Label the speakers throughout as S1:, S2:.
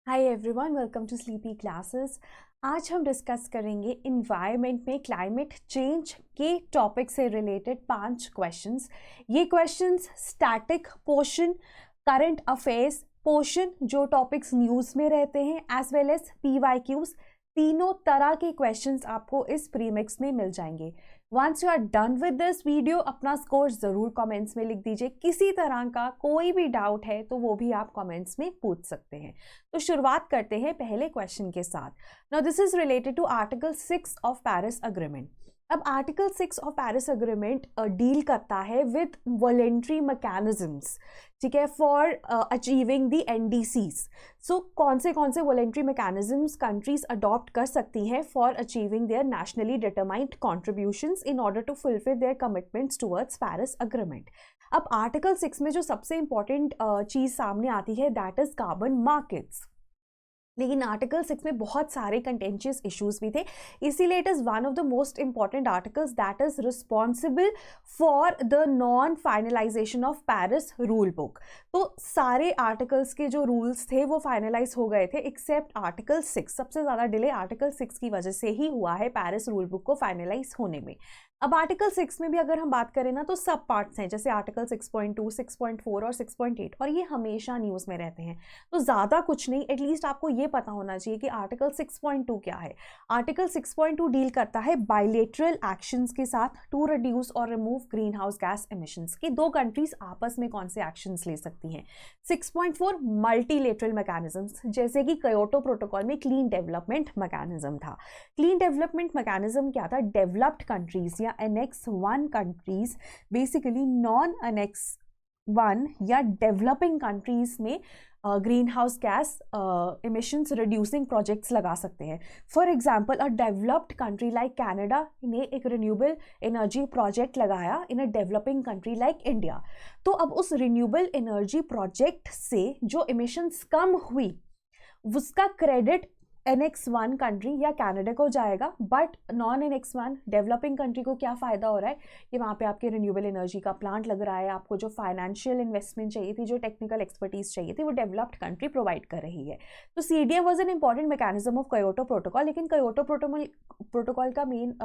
S1: Hi everyone, welcome to sleepy classes. आज हम discuss करेंगे इन्वायरमेंट में क्लाइमेट चेंज के टॉपिक से रिलेटेड 5 क्वेश्चंस। ये questions static portion, current affairs portion जो टॉपिक्स न्यूज़ में रहते हैं, एज वेल एज PYQs, तीनों तरह के क्वेश्चंस आपको इस प्रीमिक्स में मिल जाएंगे। Once you are done with this video, अपना स्कोर ज़रूर कमेंट्स में लिख दीजिए। किसी तरह का कोई भी डाउट है तो वो भी आप कमेंट्स में पूछ सकते हैं। तो शुरुआत करते हैं पहले क्वेश्चन के साथ। Now this is related to article 6 of Paris agreement. अब article 6 of Paris agreement deal करता है विद वॉलेंट्री मैकेनिज्म्स, ठीक है, फॉर अचीविंग द NDCs। सो कौन से वॉलेंट्री मैकेनिज्म्स कंट्रीज अडॉप्ट कर सकती हैं for achieving their nationally determined contributions in order to fulfil their commitments towards Paris agreement. अब आर्टिकल 6 में जो सबसे इंपॉर्टेंट चीज़ सामने आती है दैट इज कार्बन मार्केट्स। लेकिन आर्टिकल 6 में बहुत सारे कंटेंशियस इश्यूज भी थे, इसीलिए it is one of the most important articles that is responsible for the non finalisation of Paris rule book. तो सारे आर्टिकल्स के जो रूल्स थे वो फाइनलाइज हो गए थे एक्सेप्ट आर्टिकल 6। सबसे ज़्यादा डिले आर्टिकल 6 की वजह से ही हुआ है पेरिस रूल बुक को फाइनलाइज होने में। अब आर्टिकल 6 में भी अगर हम बात करें ना तो सब पार्ट्स हैं, जैसे आर्टिकल 6.2, 6.4 और 6.8, और ये हमेशा न्यूज़ में रहते हैं। तो ज़्यादा कुछ नहीं, एटलीस्ट आपको ये पता होना चाहिए कि आर्टिकल 6.2 क्या है। आर्टिकल 6.2 डील करता है बायलेटरल एक्शंस के साथ टू रिड्यूस और remove green house gas emissions के। दो कंट्रीज आपस में कौन से एक्शंस ले सकती हैं। 6.4 मल्टीलेटरल मैकेनिज्म्स, जैसे कि कयोटो प्रोटोकॉल में क्लीन डेवलपमेंट मैकेनिज्म था। क्लीन डेवलपमेंट मैकेनिज्म क्या था? डेवलप्ड कंट्रीज या Annex 1 countries, basically non Annex 1 या डेवलपिंग कंट्रीज में greenhouse gas emissions reducing projects लगा सकते हैं। For example, a developed country like Canada ने एक रिन्यूएबल एनर्जी प्रोजेक्ट लगाया in a developing country like India. तो अब उस रिन्यूएबल एनर्जी प्रोजेक्ट से जो एमिशंस कम हुई उसका क्रेडिट Annex 1 कंट्री या कनाडा को जाएगा, but non Annex 1 developing country को क्या फ़ायदा हो रहा है कि वहाँ पे आपके रिन्यूएबल एनर्जी का प्लांट लग रहा है, आपको जो फाइनेंशियल इन्वेस्टमेंट चाहिए थी, जो टेक्निकल एक्सपर्टीज चाहिए थी, वो डेवलप्ड कंट्री प्रोवाइड कर रही है। तो CDM was an important mechanism of Kyoto protocol. लेकिन कयोटो प्रोटोकॉल का मेन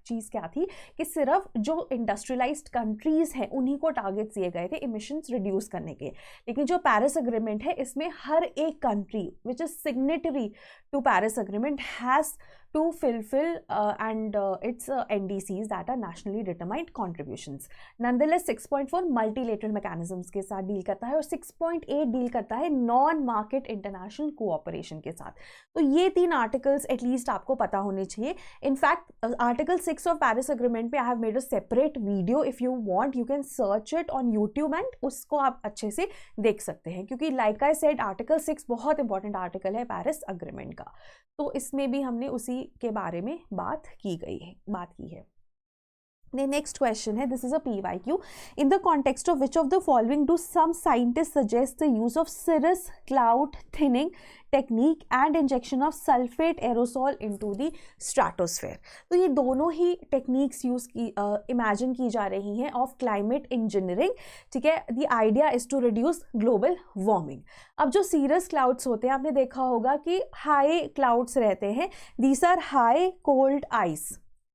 S1: चीज़ क्या थी कि सिर्फ जो इंडस्ट्रियलाइज्ड कंट्रीज़ हैं उन्हीं को टारगेट दिए गए थे इमिशंस रिड्यूस करने के। लेकिन जो पेरिस अग्रीमेंट है इसमें हर एक country which is signatory to Paris Agreement has to fulfill and its NDCs that are nationally determined contributions. Nonetheless 6.4 multilateral mechanisms के साथ डील करता है और 6.8 डील करता है नॉन मार्केट इंटरनेशनल कोऑपरेशन के साथ। तो ये 3 आर्टिकल्स एटलीस्ट आपको पता होने चाहिए। In fact article 6 of Paris agreement पे I have made a separate video, if you want you can search it on YouTube and उसको आप अच्छे से देख सकते हैं, क्योंकि लाइक आई सेड आर्टिकल 6 बहुत इंपॉर्टेंट आर्टिकल है पेरिस अग्रीमेंट का। तो इसमें भी हमने उसी के बारे में बात की है। The next question है, this is a PYQ. In the context of which of the following do some scientists suggest the use of cirrus cloud thinning technique and injection of sulfate aerosol into the stratosphere? तो ये दोनों ही techniques use की imagine की जा रही हैं of climate engineering, ठीक है। The idea is to reduce global warming. अब जो सीरस क्लाउड्स होते हैं, आपने देखा होगा कि हाई क्लाउड्स रहते हैं, these are high cold ice,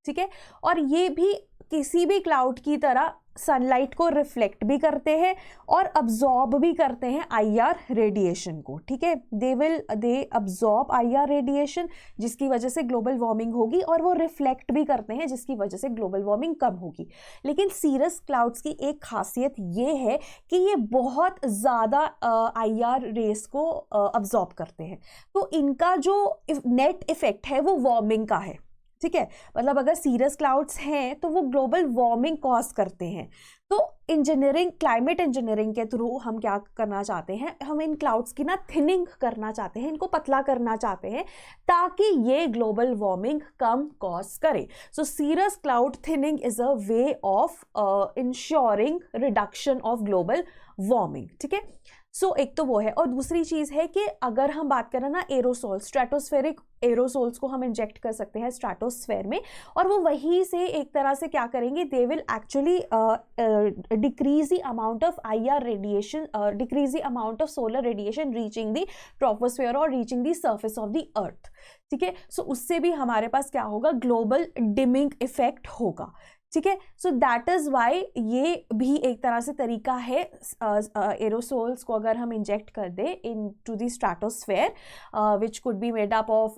S1: ठीक है, और ये भी किसी भी क्लाउड की तरह सनलाइट को रिफ्लेक्ट भी करते हैं और अब्जॉर्ब भी करते हैं IR रेडिएशन को, ठीक है। दे अब्जॉर्ब IR रेडिएशन, जिसकी वजह से ग्लोबल वार्मिंग होगी, और वो रिफ्लेक्ट भी करते हैं जिसकी वजह से ग्लोबल वार्मिंग कम होगी। लेकिन सीरस क्लाउड्स की एक खासियत ये है कि ये बहुत ज़्यादा IR रेस को अब्जॉर्ब करते हैं, तो इनका जो नेट इफेक्ट है वो वार्मिंग का है, ठीक है। मतलब अगर सीरस क्लाउड्स हैं तो वो ग्लोबल वार्मिंग कॉज करते हैं। तो इंजीनियरिंग, क्लाइमेट इंजीनियरिंग के थ्रू हम क्या करना चाहते हैं, हम इन क्लाउड्स की ना थिनिंग करना चाहते हैं, इनको पतला करना चाहते हैं ताकि ये ग्लोबल वार्मिंग कम कॉज करे। So cirrus cloud thinning is a way of ensuring reduction of global warming, ठीक है। सो एक तो वो है, और दूसरी चीज़ है कि अगर हम बात करें ना एरोसोल, स्ट्रेटोस्फेरिक एरोसोल्स को हम इंजेक्ट कर सकते हैं स्ट्रेटोस्फेयर में, और वो वहीं से एक तरह से क्या करेंगे, they will actually decrease the amount of IR radiation, decrease the amount of solar radiation reaching the troposphere और reaching the surface of the earth, ठीक है। सो उससे भी हमारे पास क्या होगा, ग्लोबल डिमिंग इफेक्ट होगा, ठीक है। सो दैट इज वाई ये भी एक तरह से तरीका है एरोसोल्स को अगर हम इंजेक्ट कर दे into the stratosphere, which could be made up of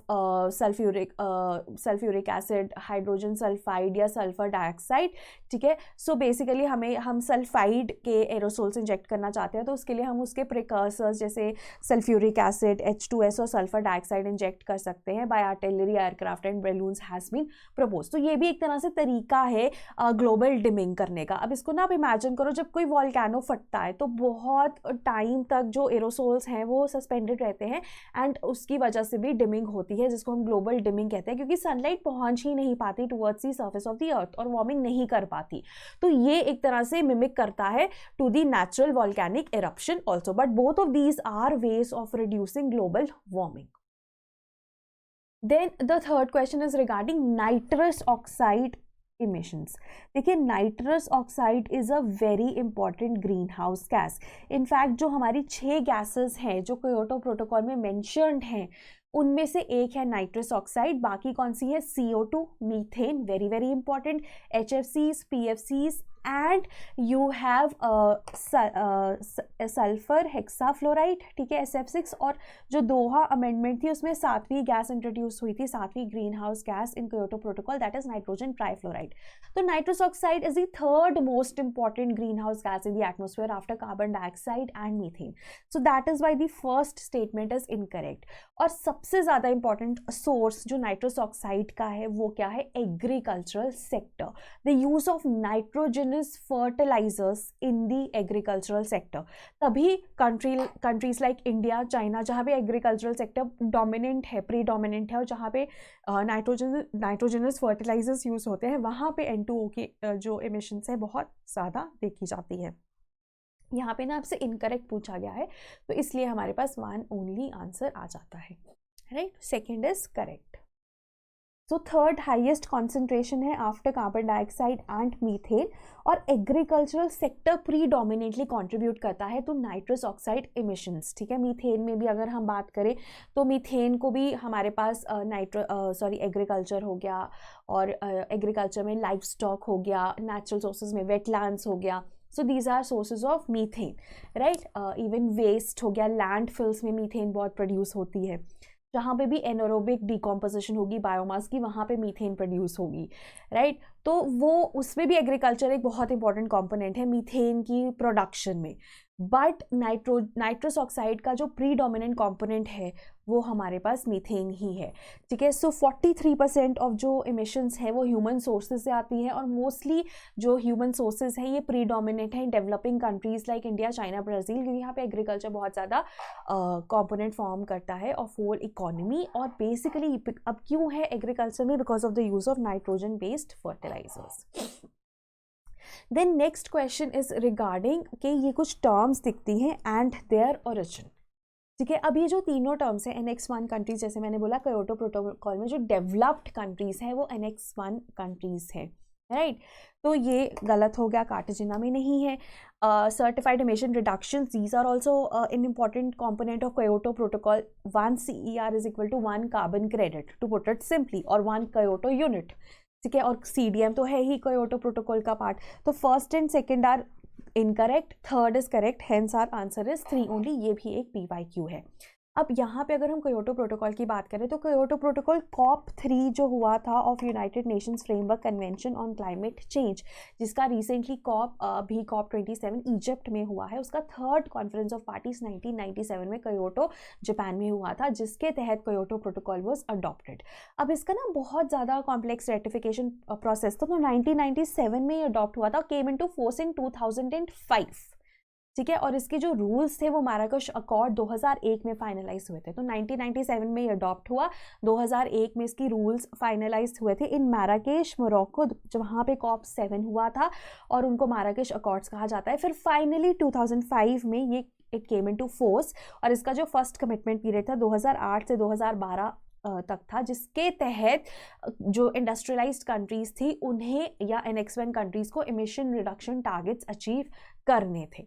S1: sulphuric acid, hydrogen sulphide या सल्फर डाइऑक्साइड, ठीक है। सो बेसिकली हम सल्फाइड के एरोसोल्स इंजेक्ट करना चाहते हैं, तो उसके लिए हम उसके प्रिकर्सर्स जैसे सल्फ्यूरिक एसिड, H2S और सल्फर डाइऑक्साइड इंजेक्ट कर सकते हैं by artillery aircraft and balloons has been propose. तो ये भी एक तरह से तरीका है ग्लोबल डिमिंग करने का। अब इसको ना आप इमेजिन करो, जब कोई वॉल्केनो फटता है तो बहुत टाइम तक जो एरोसोल्स हैं वो सस्पेंडेड रहते हैं, एंड उसकी वजह से भी डिमिंग होती है, जिसको हम ग्लोबल डिमिंग कहते हैं, क्योंकि सनलाइट पहुंच ही नहीं पाती towards the surface of the अर्थ और वार्मिंग नहीं कर पाती। तो ये एक तरह से मिमिक करता है to the natural volcanic eruption also, but both of these are ways of reducing global warming. Then the third question is regarding nitrous oxide emissions. देखिए, nitrous oxide is a very important greenhouse gas. In fact जो हमारी 6 gases हैं जो Kyoto protocol में mentioned हैं, उनमें से एक है नाइट्रस ऑक्साइड। बाकी कौन सी है, CO2, methane, very very important, HFCs, PFCs, and you have sulphur hexafluoride, ठीक है, SF6। और जो दोहा अमेंडमेंट थी उसमें 7वीं गैस इंट्रोड्यूस हुई थी, 7वीं greenhouse gas in Kyoto protocol, that is nitrogen trifluoride. तो nitrous oxide is the third most important greenhouse gas in the atmosphere after carbon dioxide and methane. So that is why the first statement is incorrect. और सबसे ज़्यादा important source जो nitrous oxide का है वो क्या है, agricultural sector, the use of nitrogenous fertilisers in the agricultural sector. तभी कंट्रीज लाइक इंडिया, चाइना, जहाँ पे एग्रीकल्चरल सेक्टर डोमिनेंट है, प्रीडोमिनेंट है, और जहाँ पे नाइट्रोजनस फर्टिलाइजर्स यूज होते हैं, वहाँ पे N2O की जो एमिशंस है बहुत ज़्यादा देखी जाती है। यहाँ पे ना आपसे इनकरेक्ट पूछा गया है, तो इसलिए हमारे पास 1 ओनली आंसर आ जाता है, right. Second is correct. So third highest concentration है after carbon dioxide and methane, और एग्रीकल्चरल सेक्टर प्रीडोमिनेटली कंट्रीब्यूट करता है टू नाइट्रस ऑक्साइड इमिशंस, ठीक है। मीथेन में भी अगर हम बात करें तो मीथेन को भी हमारे पास एग्रीकल्चर हो गया, और एग्रीकल्चर में लाइफ स्टॉक हो गया, नेचुरल सोर्सेज में वेटलैंड्स हो गया। So these are sources of methane, right. Even waste हो गया, लैंडफिल्स में मीथेन बहुत प्रोड्यूस होती है, जहाँ पे भी एनारोबिक डिकम्पोजिशन होगी बायोमास की, वहाँ पे मीथेन प्रोड्यूस होगी, राइट। तो वो उसमें भी एग्रीकल्चर एक बहुत इंपॉर्टेंट कंपोनेंट है मीथेन की प्रोडक्शन में। बट नाइट्रस ऑक्साइड का जो प्रीडोमिनेंट कंपोनेंट है वो हमारे पास मीथेन ही है, ठीक है। सो 43% ऑफ जो इमिशंस है वो ह्यूमन सोर्सेज से आती हैं, और मोस्टली जो ह्यूमन सोर्सेज है ये प्रीडोमिनेंट है in developing countries like India, China, Brazil, क्योंकि यहाँ पे एग्रीकल्चर बहुत ज़्यादा कंपोनेंट फॉर्म करता है ऑफ होल इकोनॉमी। और बेसिकली अब क्यों है एग्रीकल्चर में, because of the use of nitrogen based fertilisers. Then next question is regarding कि ये कुछ टर्म्स दिखती हैं एंड देयर ओरिजिन, ठीक है। अब ये जो तीनों टर्म्स हैं, Annex 1 कंट्रीज, जैसे मैंने बोला क्योटो प्रोटोकॉल में जो डेवलप्ड कंट्रीज हैं वो Annex 1 कंट्रीज हैं, राइट। तो ये गलत हो गया, कार्टेजिना में नहीं है। Certified emission reduction, these are also an important component of Kyoto protocol. 1 CER is equal to 1 carbon credit, to put it simply, और 1 क्योटो यूनिट, ठीक है। और CDM तो है ही क्योटो प्रोटोकॉल का पार्ट। तो first and second are incorrect, third is correct, hence our answer is 3 only. ये भी एक PYQ है। अब यहाँ पे अगर हम क्योटो प्रोटोकॉल की बात करें तो क्योटो प्रोटोकॉल COP3 जो हुआ था of United Nations framework convention on climate change, जिसका रिसेंटली अभी COP27 इजिप्ट में हुआ है, उसका थर्ड कॉन्फ्रेंस ऑफ पार्टीज 1997 में क्योटो जापान में हुआ था, जिसके तहत क्योटो प्रोटोकॉल वाज अडॉप्टेड। अब इसका ना बहुत ज़्यादा कॉम्प्लेक्स रेटिफिकेशन प्रोसेस था, तो 1997 में अडॉप्ट हुआ था, केम इनटू फोर्स इन 2005, ठीक है। और इसके जो रूल्स थे वो माराकेश अकॉर्ड 2001 में फाइनलाइज हुए थे। तो 1997 में ये अडॉप्ट हुआ, 2001 में इसकी रूल्स फाइनलाइज हुए थे इन माराकेश, मोरक्को, जब वहाँ पे COP7 हुआ था, और उनको माराकेश अकॉर्ड्स कहा जाता है। फिर फाइनली 2005 में ये इट केम इनटू फोर्स, और इसका जो फर्स्ट कमिटमेंट पीरियड था 2008 से 2012 तक था, जिसके तहत जो इंडस्ट्रियलाइज्ड कंट्रीज थी उन्हें या Annex 1 कंट्रीज को इमिशन रिडक्शन टारगेट्स अचीव करने थे।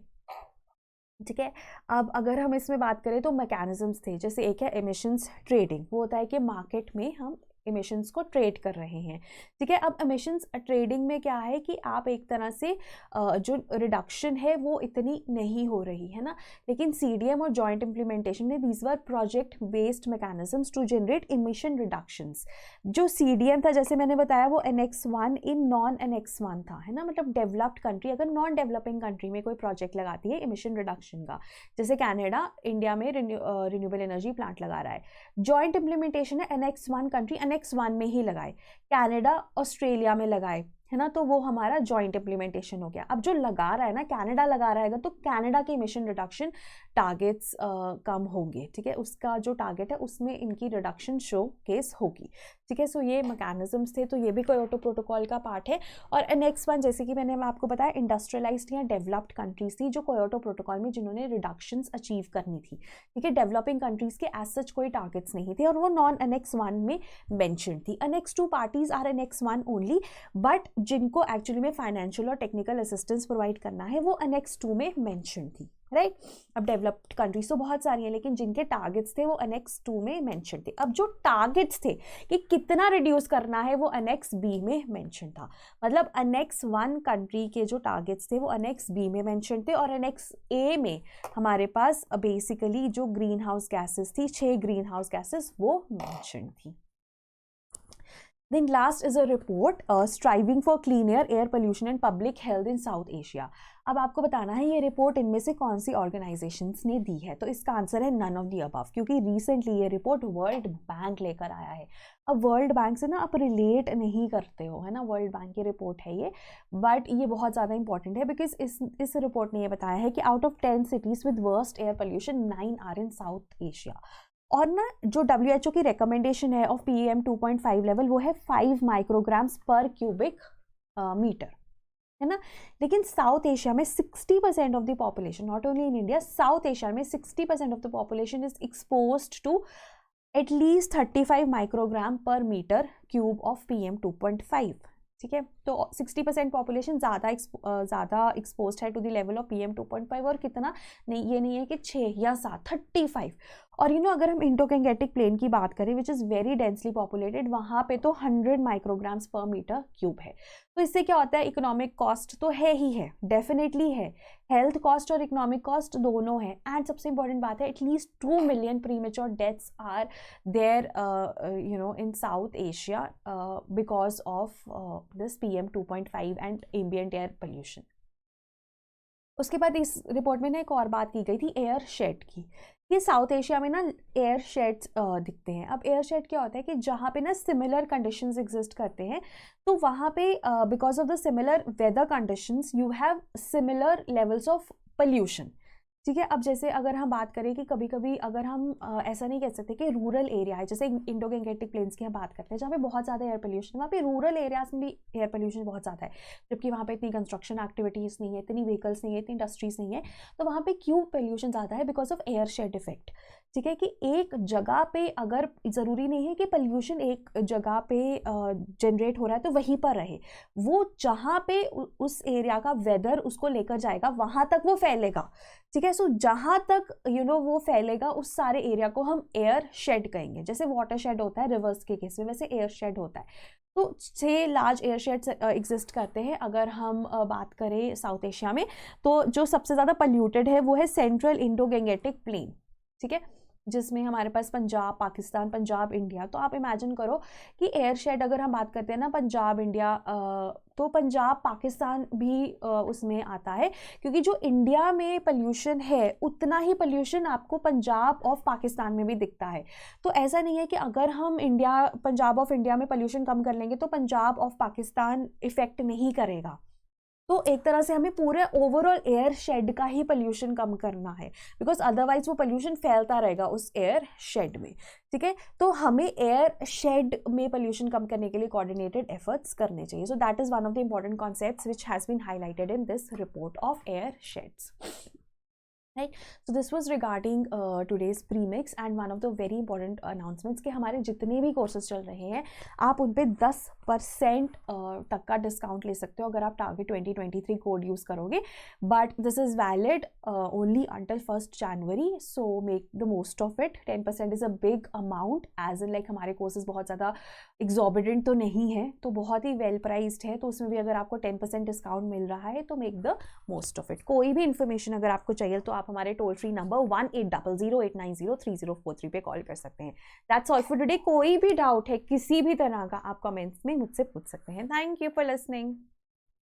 S1: ठीक है, अब अगर हम इसमें बात करें तो मैकेनिज्म्स थे, जैसे एक है एमिशंस ट्रेडिंग, वो होता है कि मार्केट में हम एमिशंस को ट्रेड कर रहे हैं। ठीक है, अब एमिशंस ट्रेडिंग में क्या है कि आप एक तरह से जो रिडक्शन है वो इतनी नहीं हो रही है ना, लेकिन CDM और जॉइंट इम्प्लीमेंटेशन में these were project based mechanisms to generate emission reductions. जो CDM था जैसे मैंने बताया वो Annex 1 इन नॉन Annex 1 था, है ना, मतलब डेवलप्ड कंट्री अगर नॉन डेवलपिंग कंट्री में कोई प्रोजेक्ट लगाती है एमिशन रिडक्शन का, जैसे कनाडा इंडिया में रिन्यूएबल एनर्जी प्लांट लगा रहा है, जॉइंट इम्प्लीमेंटेशन है Annex 1 कंट्री Annex 1 में ही लगाए, कनाडा ऑस्ट्रेलिया में लगाए, है ना, तो वो हमारा जॉइंट इम्प्लीमेंटेशन हो गया। अब जो लगा रहा है ना, कनाडा लगा रहेगा तो कनाडा के इमिशन रिडक्शन टारगेट्स कम होंगे। ठीक है, उसका जो टारगेट है उसमें इनकी रिडक्शन शो केस होगी। ठीक है, सो ये मैकेनिज्म्स थे, तो ये भी क्योटो प्रोटोकॉल का पार्ट है। और Annex 1 जैसे कि मैंने आपको बताया इंडस्ट्रियलाइज्ड या डेवलप्ड कंट्रीज थी जो क्योटो प्रोटोकॉल में जिन्होंने रिडक्शंस अचीव करनी थी। ठीक है, डेवलपिंग कंट्रीज के एज सच कोई टारगेट्स नहीं थे और वो नॉन Annex 1 में मेंशन थी। Annex 2 parties are Annex 1 only, but जिनको एक्चुअली में फाइनेंशियल और टेक्निकल असिस्टेंस प्रोवाइड करना है वो Annex 2 में मेंशन थी, राइट। अब डेवलप्ड कंट्रीज तो बहुत सारी हैं, लेकिन जिनके टारगेट्स थे वो Annex 2 में मेंशन थे। अब जो टारगेट्स थे कि कितना रिड्यूस करना है वो Annex B में मेंशन था, मतलब Annex 1 कंट्री के जो टारगेट्स थे वो Annex B में मेंशन थे, और Annex A में हमारे पास बेसिकली जो ग्रीन हाउस गैसेस थी, 6 ग्रीन हाउस गैसेस वो मेंशन थी। Then last is a report striving for clean air pollution and public health in South Asia. अब आपको बताना है ये रिपोर्ट इनमें से कौन सी ऑर्गेनाइजेशंस ने दी है, तो इसका आंसर है नन ऑफ दी अबव, क्योंकि रिसेंटली ये रिपोर्ट वर्ल्ड बैंक लेकर आया है। अब वर्ल्ड बैंक से ना आप रिलेट नहीं करते हो, है ना, वर्ल्ड बैंक की रिपोर्ट है ये, बट ये बहुत ज़्यादा इंपॉर्टेंट है बिकॉज इस रिपोर्ट ने ये बताया है कि out of 10 cities with worst air pollution 9 are in South Asia. और ना जो WHO की रिकमेंडेशन है ऑफ PM 2.5 लेवल वो है 5 माइक्रोग्राम्स पर क्यूबिक मीटर, है ना, लेकिन साउथ एशिया में 60% of the population, not only in India, South Asia में 60% of the population is exposed to at least 35 microgram per metre cube of PM 2.5। ठीक है, तो 60% पॉपुलेशन ज़्यादा एक्सपोज है to the level of PM 2.5, और कितना नहीं, ये नहीं है कि 6 या 7, 35। और अगर हम इंडो-गैंगेटिक प्लेन की बात करें which is very densely populated, वहाँ पे तो 100 माइक्रोग्राम्स पर मीटर क्यूब है। तो इससे क्या होता है, इकोनॉमिक कॉस्ट तो है ही है, डेफिनेटली है, हेल्थ कॉस्ट और इकोनॉमिक कॉस्ट दोनों है, एंड सबसे इंपॉर्टेंट बात है at least 2 million premature deaths are there in South Asia because of this PM 2.5 and ambient air pollution. उसके बाद इस रिपोर्ट में ना एक और बात की गई थी एयर शेड की। ये साउथ एशिया में ना एयर शेड्स दिखते हैं। अब एयर शेड क्या होता है कि जहाँ पे ना सिमिलर कंडीशंस एग्जिस्ट करते हैं, तो वहाँ पे because of the similar weather conditions you have similar levels of pollution. ठीक है, अब जैसे अगर हम बात करें कि कभी कभी अगर हम ऐसा नहीं कह सकते कि रूरल एरिया है, जैसे इंडो-गैंगेटिक प्लेन्स की हम बात करते हैं जहाँ पे बहुत ज़्यादा एयर पोल्यूशन, वहाँ पे रूरल एरियाज में भी एयर पोल्यूशन बहुत ज़्यादा है, जबकि वहाँ पे इतनी कंस्ट्रक्शन एक्टिविटीज़ नहीं है, इतनी व्हीकल्स नहीं है, इतनी इंडस्ट्रीज नहीं है, तो वहाँ पे क्यों पोल्यूशन ज़्यादा है, because of air shed effect. ठीक है, कि एक जगह पे अगर ज़रूरी नहीं है कि पोल्यूशन एक जगह पे जनरेट हो रहा है तो वहीं पर रहे, वो जहाँ पे उस एरिया का वेदर उसको लेकर जाएगा वहाँ तक वो फैलेगा। ठीक है, सो जहाँ तक वो फैलेगा उस सारे एरिया को हम एयर शेड कहेंगे। जैसे वाटर शेड होता है रिवर्स के केस में, वैसे एयर शेड होता है। तो 6 लार्ज एयर शेड्स एग्जिस्ट करते हैं। अगर हम बात करें साउथ एशिया में, तो जो सबसे ज़्यादा पोल्यूटेड है वो है सेंट्रल इंडो-गैंगेटिक प्लेन। ठीक है, जिसमें हमारे पास पंजाब पाकिस्तान, पंजाब इंडिया। तो आप इमेजिन करो कि एयर शेड अगर हम बात करते हैं ना पंजाब इंडिया, तो पंजाब पाकिस्तान भी उसमें आता है, क्योंकि जो इंडिया में पोल्यूशन है उतना ही पोल्यूशन आपको पंजाब ऑफ पाकिस्तान में भी दिखता है। तो ऐसा नहीं है कि अगर हम पंजाब ऑफ इंडिया में पोल्यूशन कम कर लेंगे तो पंजाब ऑफ पाकिस्तान इफेक्ट नहीं करेगा। तो एक तरह से हमें पूरे ओवरऑल एयर शेड का ही पोल्यूशन कम करना है, बिकॉज अदरवाइज वो पोल्यूशन फैलता रहेगा उस एयर शेड में। ठीक है, तो हमें एयर शेड में पोल्यूशन कम करने के लिए कोऑर्डिनेटेड एफर्ट्स करने चाहिए। So that is one of the important concepts which has been highlighted in this report of air sheds. Right. So this was regarding today's premix and one of the very important announcements कि हमारे जितने भी courses चल रहे हैं आप उन पे 10% तक का डिस्काउंट ले सकते हो अगर आप टारगेट 2023 कोड यूज़ करोगे. But this is valid only until 1st January, so make the most of it. 10% is a big amount, as in like हमारे कोर्सेज बहुत ज़्यादा एग्जॉर्बिटेंट तो नहीं है, तो बहुत ही वेल प्राइस्ड है, तो उसमें भी अगर आपको 10% डिस्काउंट मिल रहा है तो make the most of it. कोई भी इन्फॉर्मेशन अगर आपको चाहिए तो आप हमारे टोल फ्री नंबर 1800890303 पे कॉल कर सकते हैं. That's all for today. कोई भी डाउट है किसी भी तरह का आप कमेंट्स में मुझसे पूछ सकते हैं. Thank you for listening.